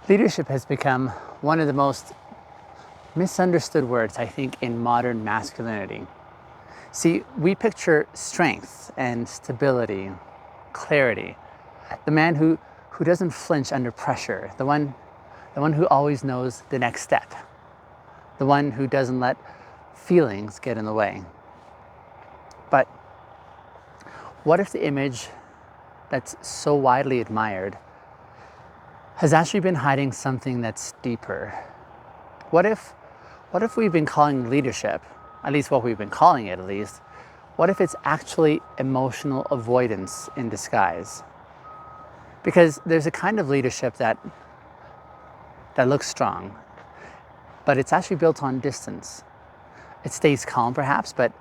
Leadership has become one of the most misunderstood words, I think, in modern masculinity. See, we picture strength and stability, clarity, the man who doesn't flinch under pressure, the one who always knows the next step, the one who doesn't let feelings get in the way. But what if the image that's so widely admired has actually been hiding something that's deeper? What if we've been calling leadership, at least what we've been calling it at least, what if it's actually emotional avoidance in disguise? Because there's a kind of leadership that looks strong, but it's actually built on distance. It stays calm perhaps, but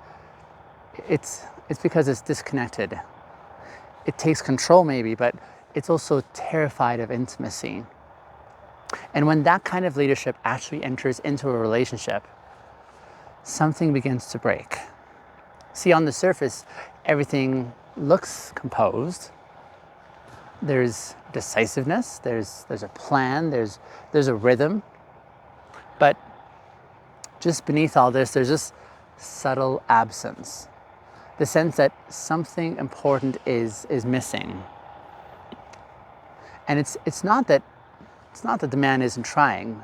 it's because it's disconnected. It takes control maybe, but it's also terrified of intimacy. And when that kind of leadership actually enters into a relationship, something begins to break. See, on the surface, everything looks composed. There's decisiveness, there's a plan, there's a rhythm. But just beneath all this, there's this subtle absence. The sense that something important is missing. And it's not that the man isn't trying.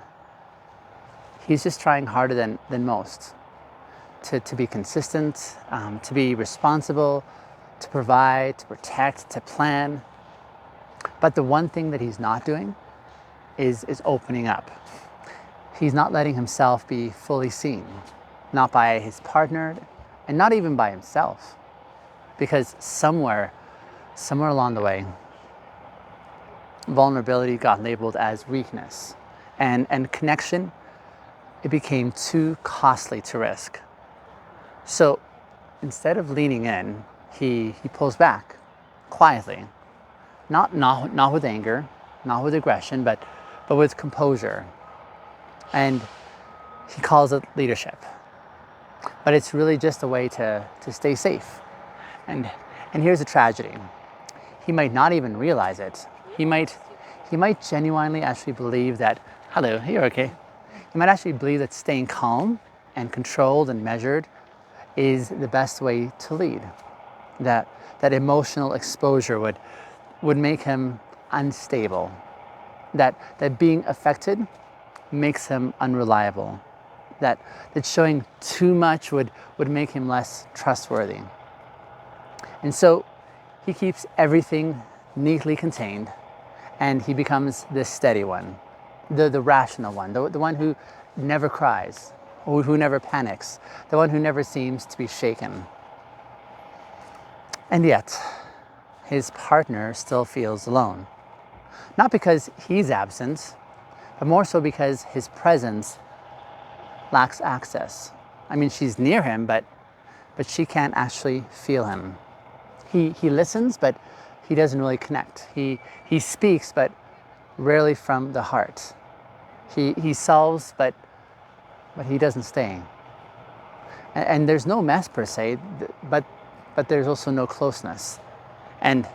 He's just trying harder than most to be consistent, to be responsible, to provide, to protect, to plan. But the one thing that he's not doing is opening up. He's not letting himself be fully seen, not by his partner, and not even by himself. Because somewhere along the way, vulnerability got labeled as weakness, and connection, it became too costly to risk. So instead of leaning in, he pulls back quietly, not with anger, not with aggression, but with composure. And he calls it leadership. But it's really just a way to stay safe. And here's the tragedy. He might not even realize it. He might genuinely actually believe that, hello, you're okay. He might actually believe that staying calm and controlled and measured is the best way to lead. That emotional exposure would make him unstable. That being affected makes him unreliable. That showing too much would make him less trustworthy. And so he keeps everything neatly contained, and he becomes the steady one, the rational one, the one who never cries, who never panics, the one who never seems to be shaken. And yet, his partner still feels alone. Not because he's absent, but more so because his presence lacks access. I mean, she's near him, but she can't actually feel him. He listens, but he doesn't really connect. He speaks, but rarely from the heart. He solves, but he doesn't stay. And there's no mess per se, but there's also no closeness. And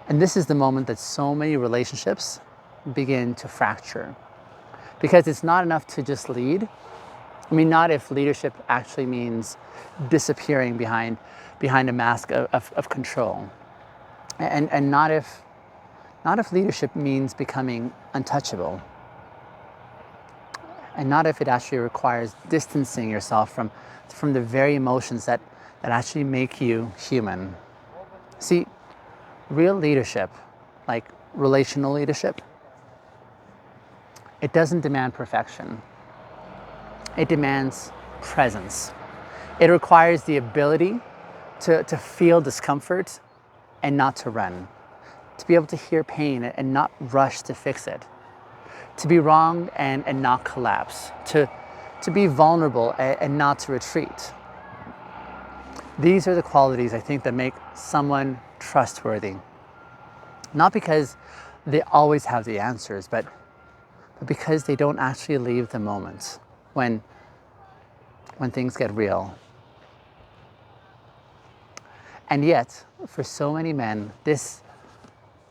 this is the moment that so many relationships begin to fracture. Because it's not enough to just lead. I mean, not if leadership actually means disappearing behind a mask of control. And not if leadership means becoming untouchable. And not if it actually requires distancing yourself from the very emotions that actually make you human. See, real leadership, like relational leadership, it doesn't demand perfection. It demands presence. It requires the ability to feel discomfort and not to run, to be able to hear pain and not rush to fix it, to be wrong and not collapse, to be vulnerable and not to retreat. These are the qualities I think that make someone trustworthy. Not because they always have the answers, but because they don't actually leave the moment when things get real. And yet, for so many men, this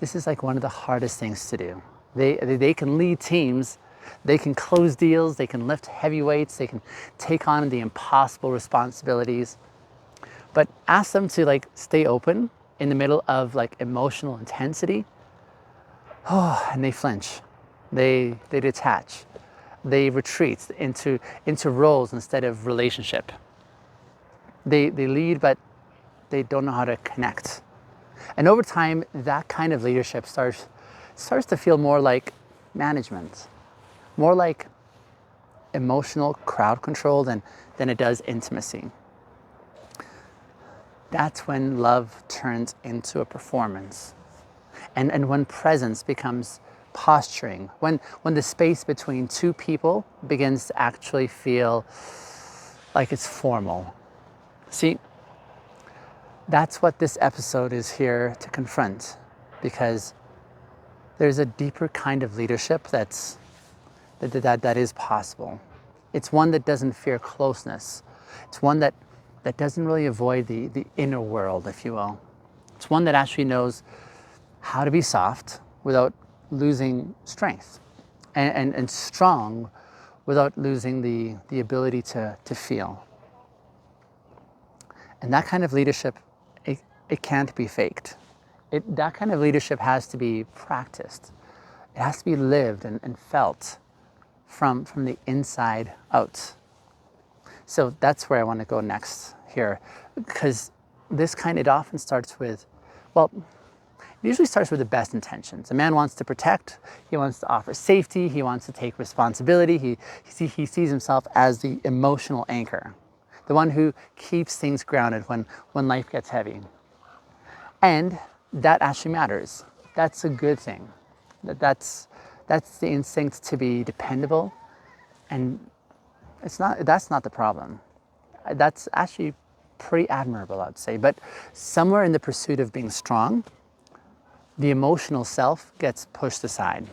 is like one of the hardest things to do. They can lead teams, they can close deals, they can lift heavy weights, they can take on the impossible responsibilities. But ask them to like stay open in the middle of like emotional intensity, and they flinch, they detach, they retreat into roles instead of relationship. They lead, but they don't know how to connect. And over time, that kind of leadership starts to feel more like management, more like emotional crowd control than it does intimacy. That's when love turns into a performance. And when presence becomes posturing, when the space between two people begins to actually feel like it's formal. See, that's what this episode is here to confront, because there's a deeper kind of leadership that is possible. It's one that doesn't fear closeness. It's one that doesn't really avoid the inner world, if you will. It's one that actually knows how to be soft without losing strength, and strong without losing the ability to feel. And that kind of leadership, it can't be faked. That kind of leadership has to be practiced. It has to be lived and felt from the inside out. So that's where I want to go next here, because this kind, it often starts with, well, it usually starts with the best intentions. A man wants to protect, he wants to offer safety, he wants to take responsibility, he sees himself as the emotional anchor, the one who keeps things grounded when life gets heavy. And that actually matters. That's a good thing. That's the instinct to be dependable, and that's not the problem. That's actually pretty admirable, I'd say. But somewhere in the pursuit of being strong, the emotional self gets pushed aside.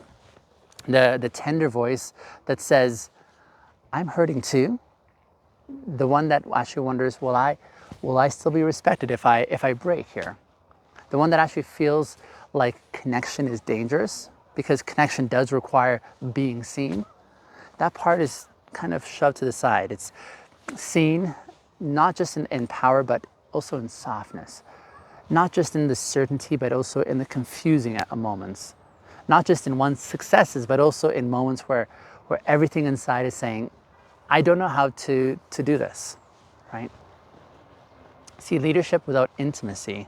The tender voice that says, I'm hurting too. The one that actually wonders, will I still be respected if I break here? The one that actually feels like connection is dangerous, because connection does require being seen. That part is kind of shoved to the side. It's seen not just in power, but also in softness. Not just in the certainty, but also in the confusing at moments. Not just in one's successes, but also in moments where everything inside is saying, I don't know how to do this, right? See, leadership without intimacy,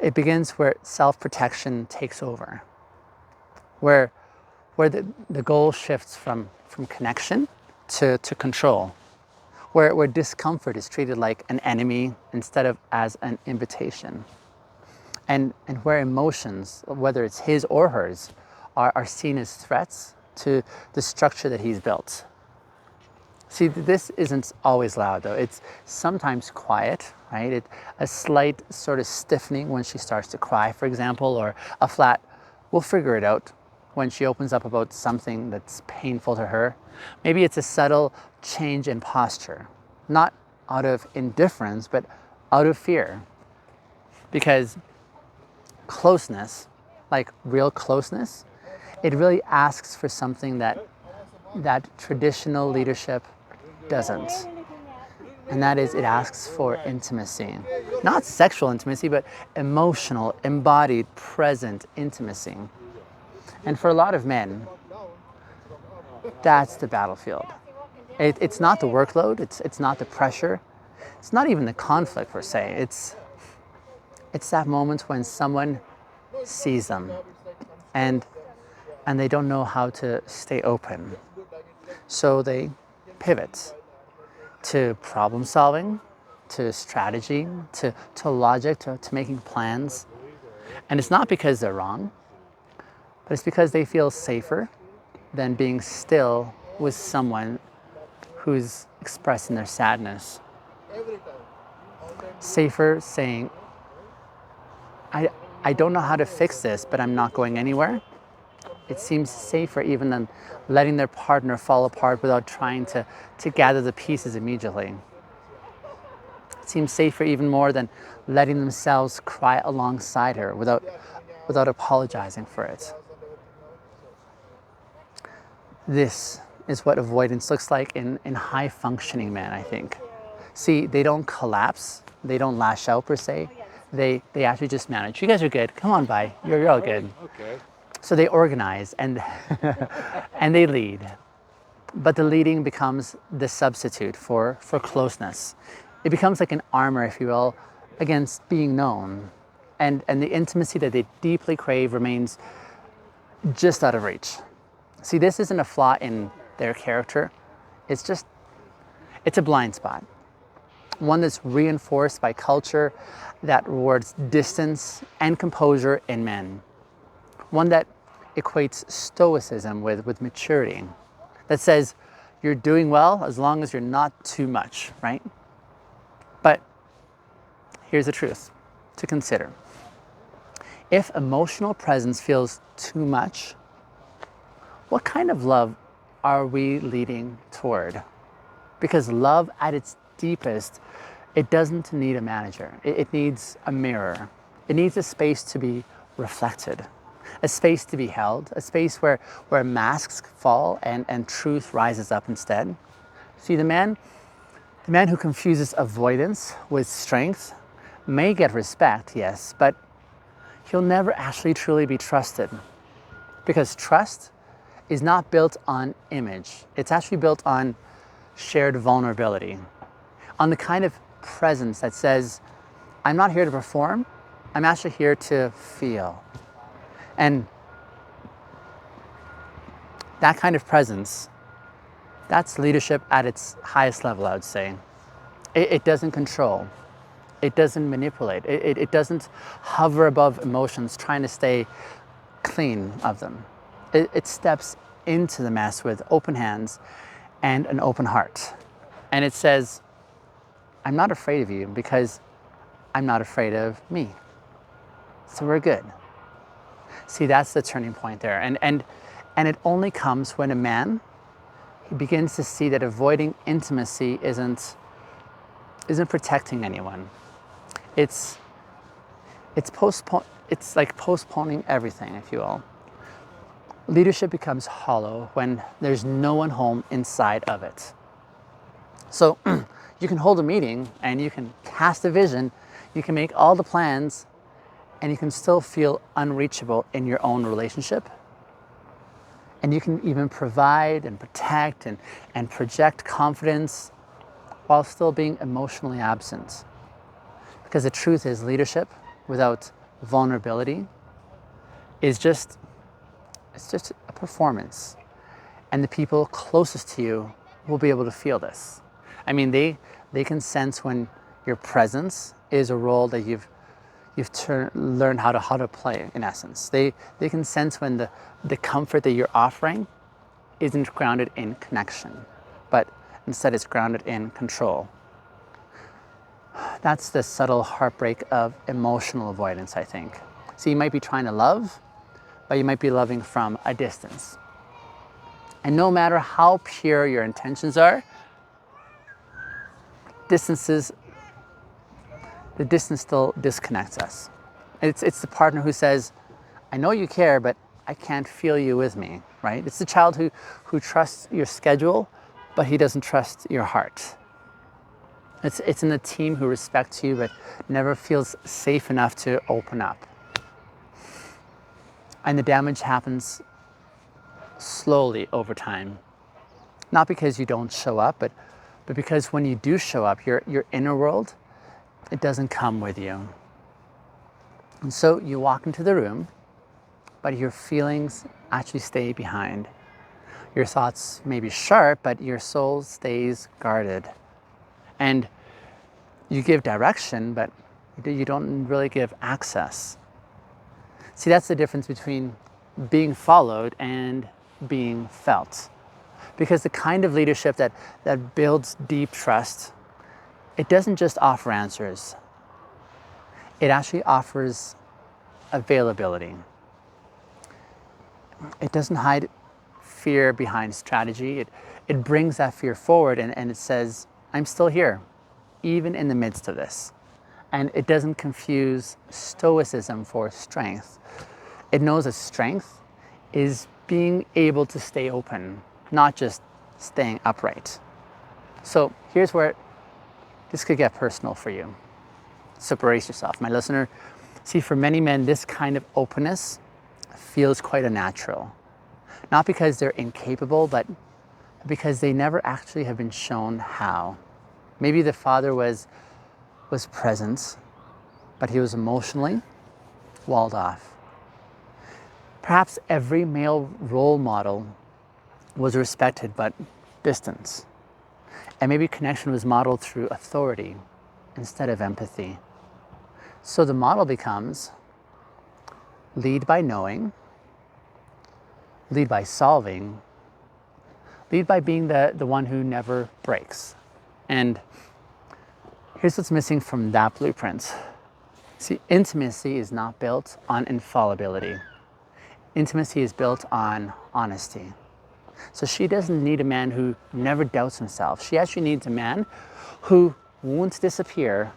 it begins where self-protection takes over, where the goal shifts from connection to control, where discomfort is treated like an enemy instead of as an invitation, and where emotions, whether it's his or hers, are seen as threats to the structure that he's built. See, this isn't always loud, though. It's sometimes quiet, right? A slight sort of stiffening when she starts to cry, for example, or a flat, we'll figure it out, when she opens up about something that's painful to her. Maybe it's a subtle change in posture, not out of indifference, but out of fear. Because closeness, like real closeness, it really asks for something that traditional leadership doesn't. And that is, it asks for intimacy. Not sexual intimacy, but emotional, embodied, present intimacy. And for a lot of men, that's the battlefield. It's not the workload, it's not the pressure, it's not even the conflict per se. It's that moment when someone sees them and they don't know how to stay open. So they pivot to problem solving, to strategy, to logic, to making plans. And it's not because they're wrong, but it's because they feel safer than being still with someone who's expressing their sadness. Safer saying, I don't know how to fix this, but I'm not going anywhere. It seems safer even than letting their partner fall apart without trying to gather the pieces immediately. It seems safer even more than letting themselves cry alongside her without apologizing for it. This is what avoidance looks like in high functioning men, I think. See, they don't collapse, they don't lash out per se. They actually just manage. You guys are good. Come on by. You're all good. Okay. So they organize and and they lead. But the leading becomes the substitute for closeness. It becomes like an armor, if you will, against being known. And the intimacy that they deeply crave remains just out of reach. See, this isn't a flaw in their character. It's a blind spot. One that's reinforced by culture that rewards distance and composure in men. One that equates stoicism with maturity. That says you're doing well as long as you're not too much, right? But here's the truth to consider. If emotional presence feels too much, what kind of love are we leading toward? Because love at its deepest, it doesn't need a manager. It needs a mirror. It needs a space to be reflected, a space to be held, a space where masks fall and truth rises up instead. See, the man who confuses avoidance with strength may get respect, yes, but he'll never actually truly be trusted. Because trust is not built on image. It's actually built on shared vulnerability, on the kind of presence that says, I'm not here to perform, I'm actually here to feel. And that kind of presence, that's leadership at its highest level, I would say. It doesn't control. It doesn't manipulate. It doesn't hover above emotions trying to stay clean of them. It steps into the mess with open hands and an open heart. And it says, I'm not afraid of you because I'm not afraid of me. So we're good. See, that's the turning point there. And it only comes when a man, he begins to see that avoiding intimacy isn't protecting anyone. It's like postponing everything, if you will. Leadership becomes hollow when there's no one home inside of it. So you can hold a meeting and you can cast a vision, you can make all the plans, and you can still feel unreachable in your own relationship. And you can even provide and protect and project confidence while still being emotionally absent. Because the truth is, leadership without vulnerability is just a performance. And the people closest to you will be able to feel this. I mean, they can sense when your presence is a role that you've learned how to play, in essence. They can sense when the comfort that you're offering isn't grounded in connection, but instead it's grounded in control. That's the subtle heartbreak of emotional avoidance, I think. So you might be trying to love, but you might be loving from a distance. And no matter how pure your intentions are, the distance still disconnects us. It's the partner who says, I know you care, but I can't feel you with me, right? It's the child who trusts your schedule, but he doesn't trust your heart. It's in the team who respects you, but never feels safe enough to open up. And the damage happens slowly over time. Not because you don't show up, but because when you do show up, your inner world, it doesn't come with you. And so you walk into the room, but your feelings actually stay behind. Your thoughts may be sharp, but your soul stays guarded. And you give direction, but you don't really give access. See, that's the difference between being followed and being felt. Because the kind of leadership that builds deep trust, it doesn't just offer answers. It actually offers availability. It doesn't hide fear behind strategy. It brings that fear forward and it says, I'm still here, even in the midst of this. And it doesn't confuse stoicism for strength. It knows that strength is being able to stay open not just staying upright. So here's where this could get personal for you. So brace yourself, my listener. See, for many men, this kind of openness feels quite unnatural. Not because they're incapable, but because they never actually have been shown how. Maybe the father was present, but he was emotionally walled off. Perhaps every male role model was respected, but distance. And maybe connection was modeled through authority instead of empathy. So the model becomes lead by knowing, lead by solving, lead by being the one who never breaks. And here's what's missing from that blueprint. See, intimacy is not built on infallibility. Intimacy is built on honesty. So she doesn't need a man who never doubts himself. She actually needs a man who won't disappear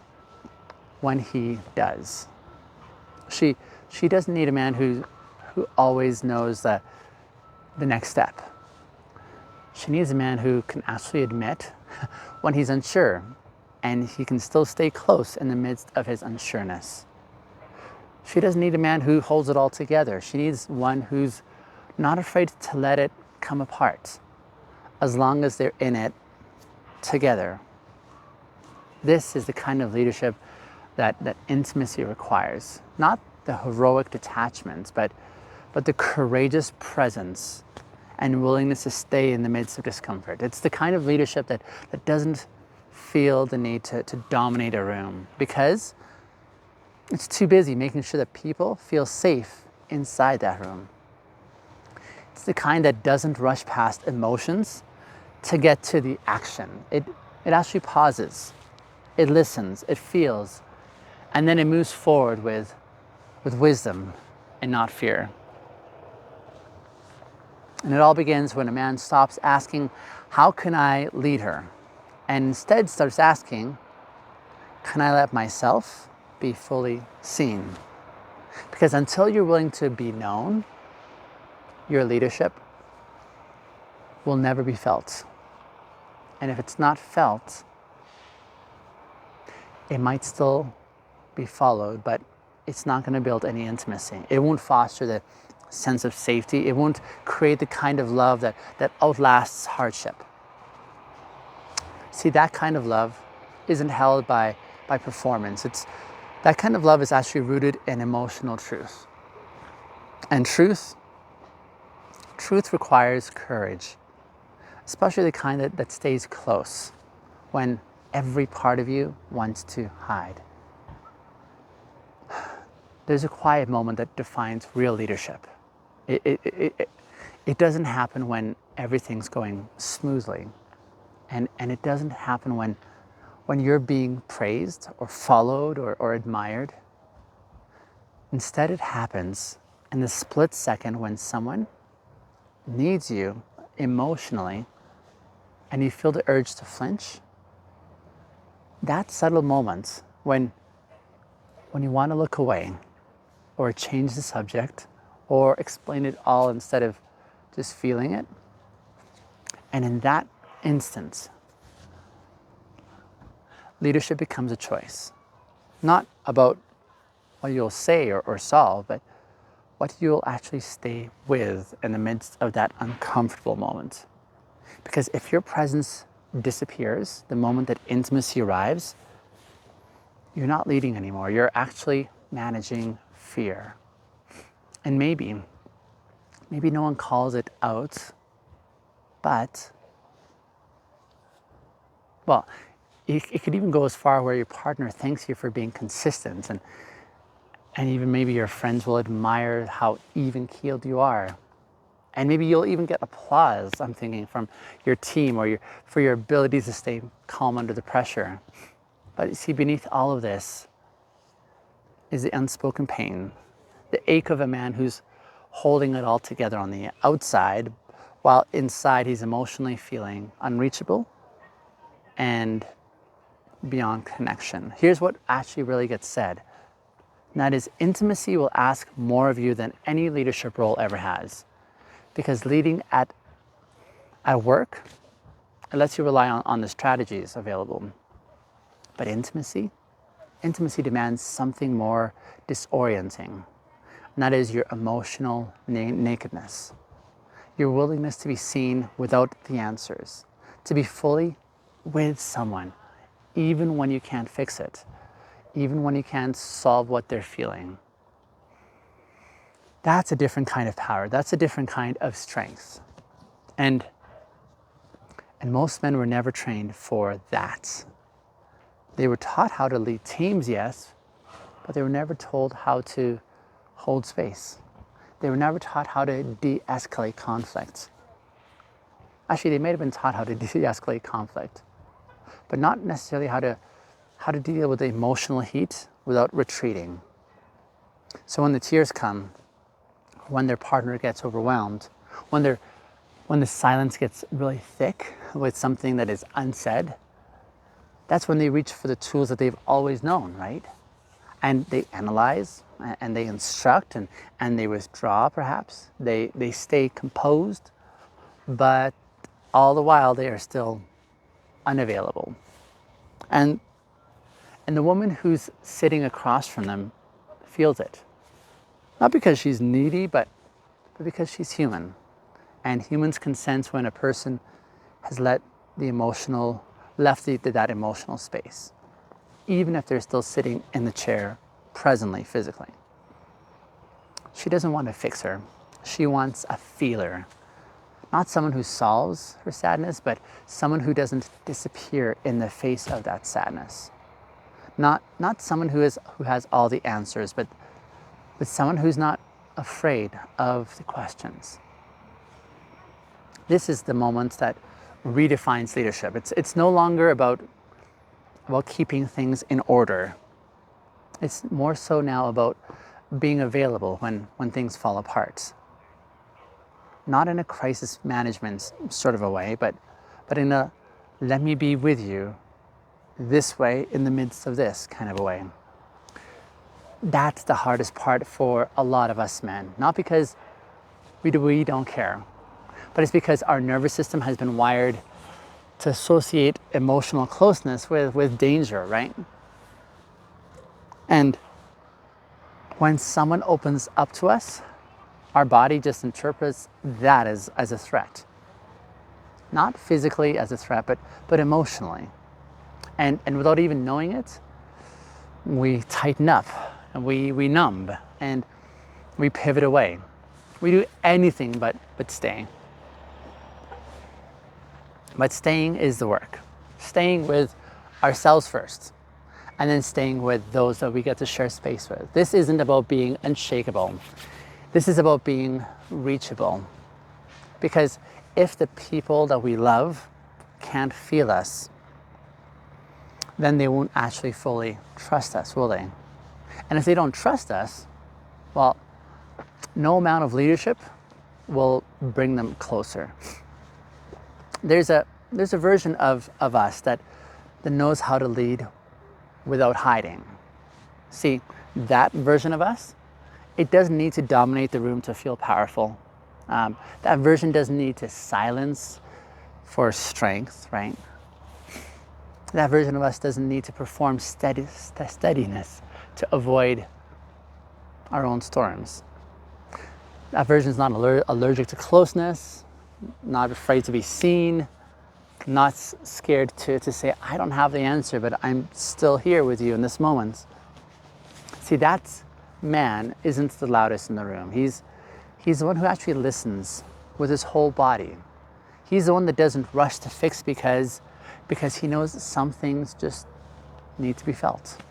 when he does. She doesn't need a man who always knows the next step. She needs a man who can actually admit when he's unsure, and he can still stay close in the midst of his unsureness. She doesn't need a man who holds it all together. She needs one who's not afraid to let it come apart, as long as they're in it together. This is the kind of leadership that intimacy requires. Not the heroic detachment, but the courageous presence and willingness to stay in the midst of discomfort. It's the kind of leadership that doesn't feel the need to dominate a room, because it's too busy making sure that people feel safe inside that room. It's the kind that doesn't rush past emotions to get to the action. It actually pauses, it listens, it feels, and then it moves forward with wisdom and not fear. And it all begins when a man stops asking, how can I lead her? And instead starts asking, can I let myself be fully seen? Because until you're willing to be known, your leadership will never be felt. And if it's not felt, it might still be followed, but it's not going to build any intimacy. It won't foster the sense of safety. It won't create the kind of love that outlasts hardship. See, that kind of love isn't held by performance. That kind of love is actually rooted in emotional truth. And truth requires courage, especially the kind that stays close when every part of you wants to hide. There's a quiet moment that defines real leadership. It doesn't happen when everything's going smoothly. And it doesn't happen when you're being praised or followed or admired. Instead, it happens in the split second when someone needs you emotionally and you feel the urge to flinch. That subtle moment when you want to look away or change the subject or explain it all instead of just feeling it. And in that instance, leadership becomes a choice. Not about what you'll say or solve, but what you'll actually stay with in the midst of that uncomfortable moment. Because if your presence disappears the moment that intimacy arrives, you're not leading anymore. You're actually managing fear. And maybe no one calls it out, but, well, it could even go as far where your partner thanks you for being consistent, and even maybe your friends will admire how even-keeled you are. And maybe you'll even get applause, I'm thinking, from your team or for your ability to stay calm under the pressure. But you see, beneath all of this is the unspoken pain, the ache of a man who's holding it all together on the outside, while inside he's emotionally feeling unreachable and beyond connection. Here's what actually really gets said. And that is, intimacy will ask more of you than any leadership role ever has. Because leading at At work, it lets you rely on the strategies available. But intimacy demands something more disorienting, and that is your emotional nakedness, your willingness to be seen without the answers, to be fully with someone, even when you can't fix it, even when you can't solve what they're feeling. That's a different kind of power. That's a different kind of strength. And most men were never trained for that. They were taught how to lead teams, yes, but they were never told how to hold space. They were never taught how to de-escalate conflict. Actually, they may have been taught how to de-escalate conflict, but not necessarily how to deal with the emotional heat without retreating. So when the tears come, when their partner gets overwhelmed, when the silence gets really thick with something that is unsaid, that's when they reach for the tools that they've always known, right? And they analyze, and they instruct, and they withdraw perhaps. They stay composed, but all the while they are still unavailable. And the woman who's sitting across from them feels it. Not because she's needy, but because she's human. And humans can sense when a person has left that emotional space, even if they're still sitting in the chair presently, physically. She doesn't want to fix her. She wants a feeler. Not someone who solves her sadness, but someone who doesn't disappear in the face of that sadness. Not someone who has all the answers, but someone who's not afraid of the questions. This is the moment that redefines leadership. It's no longer about keeping things in order. It's more so now about being available when things fall apart. Not in a crisis management sort of a way, but in a let me be with you this way in the midst of this kind of a way. That's the hardest part for a lot of us men. Not because we don't care, but it's because our nervous system has been wired to associate emotional closeness with danger, right? And when someone opens up to us, our body just interprets that as a threat. Not physically as a threat, but emotionally. And without even knowing it, we tighten up, and we numb, and we pivot away. We do anything but stay. But staying is the work. Staying with ourselves first, and then staying with those that we get to share space with. This isn't about being unshakable. This is about being reachable. Because if the people that we love can't feel us, then they won't actually fully trust us, will they? And if they don't trust us, well, no amount of leadership will bring them closer. There's a version of us that knows how to lead without hiding. See, that version of us, it doesn't need to dominate the room to feel powerful. That version doesn't need to silence for strength, right? That version of us doesn't need to perform steadiness to avoid our own storms. That version is not allergic to closeness, not afraid to be seen, not scared to say, I don't have the answer, but I'm still here with you in this moment. See, that man isn't the loudest in the room. He's the one who actually listens with his whole body. He's the one that doesn't rush to fix because he knows that some things just need to be felt.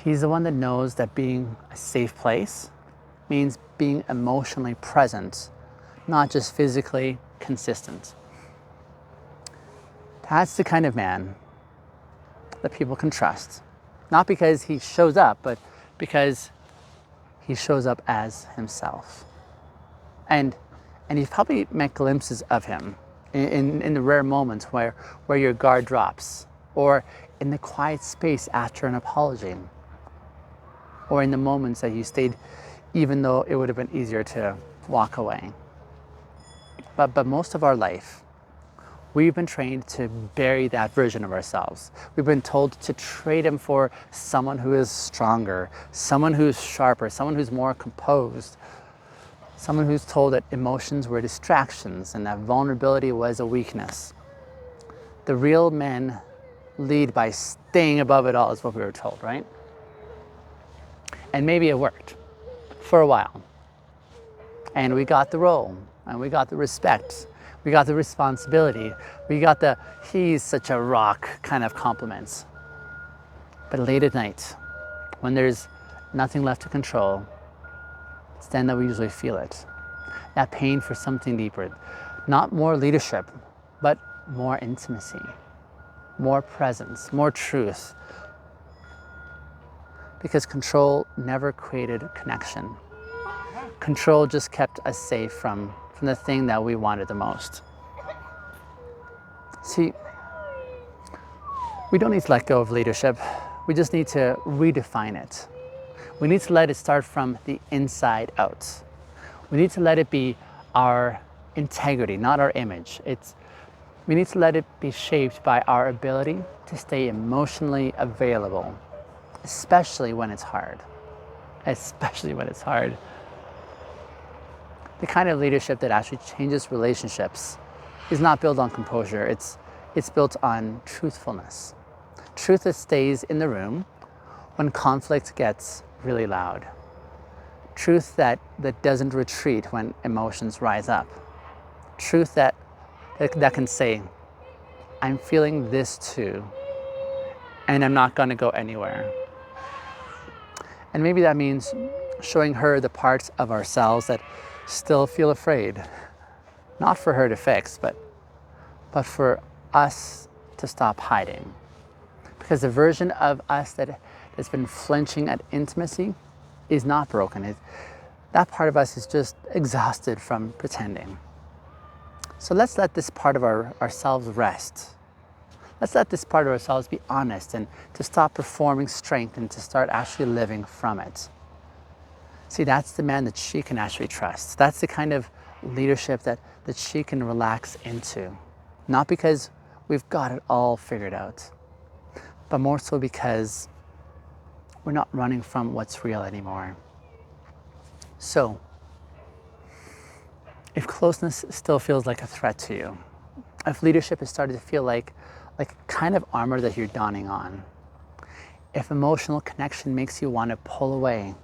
He's the one that knows that being a safe place means being emotionally present, not just physically consistent. That's the kind of man that people can trust. Not because he shows up, but because he shows up as himself. And you've probably met glimpses of him in the rare moments where your guard drops, or in the quiet space after an apology, or in the moments that you stayed even though it would have been easier to walk away. But most of our life, we've been trained to bury that version of ourselves. We've been told to trade him for someone who is stronger, someone who's sharper, someone who's more composed, someone who's told that emotions were distractions and that vulnerability was a weakness. The real men lead by staying above it all, is what we were told, right? And maybe it worked for a while. And we got the role, and we got the respect, we got the responsibility, we got the he's such a rock kind of compliments. But late at night, when there's nothing left to control, it's then that we usually feel it. That pain for something deeper. Not more leadership, but more intimacy, more presence, more truth. Because control never created connection. Control just kept us safe from the thing that we wanted the most. See, we don't need to let go of leadership. We just need to redefine it. We need to let it start from the inside out. We need to let it be our integrity, not our image. We need to let it be shaped by our ability to stay emotionally available, especially when it's hard. Especially when it's hard. The kind of leadership that actually changes relationships is not built on composure. It's built on truthfulness. Truth that stays in the room when conflict gets really loud. Truth that doesn't retreat when emotions rise up. Truth that can say, I'm feeling this too, and I'm not going to go anywhere. And maybe that means showing her the parts of ourselves that still feel afraid. Not for her to fix, but for us to stop hiding. Because the version of us that's been flinching at intimacy is not broken. That part of us is just exhausted from pretending. So let's let this part of ourselves rest. Let's let this part of ourselves be honest and to stop performing strength and to start actually living from it. See, that's the man that she can actually trust. That's the kind of leadership that she can relax into. Not because we've got it all figured out, but more so because we're not running from what's real anymore. So, if closeness still feels like a threat to you, if leadership has started to feel like kind of armor that you're donning on, if emotional connection makes you want to pull away,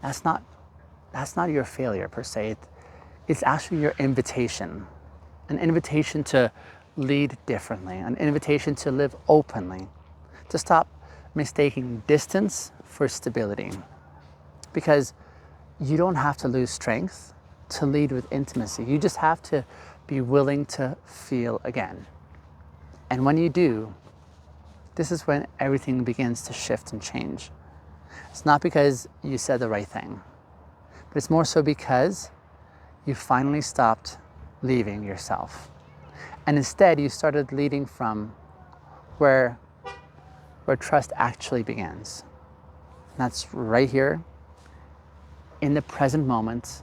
that's not your failure per se. It's actually your invitation, an invitation to lead differently, an invitation to live openly, to stop mistaking distance for stability. Because you don't have to lose strength to lead with intimacy. You just have to be willing to feel again. And when you do, this is when everything begins to shift and change. It's not because you said the right thing, but it's more so because you finally stopped leaving yourself. And instead, you started leading from where trust actually begins. And that's right here, in the present moment,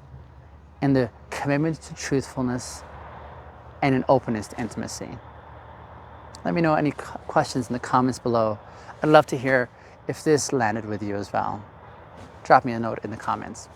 in the commitment to truthfulness and an openness to intimacy. Let me know any questions in the comments below. I'd love to hear if this landed with you as well. Drop me a note in the comments.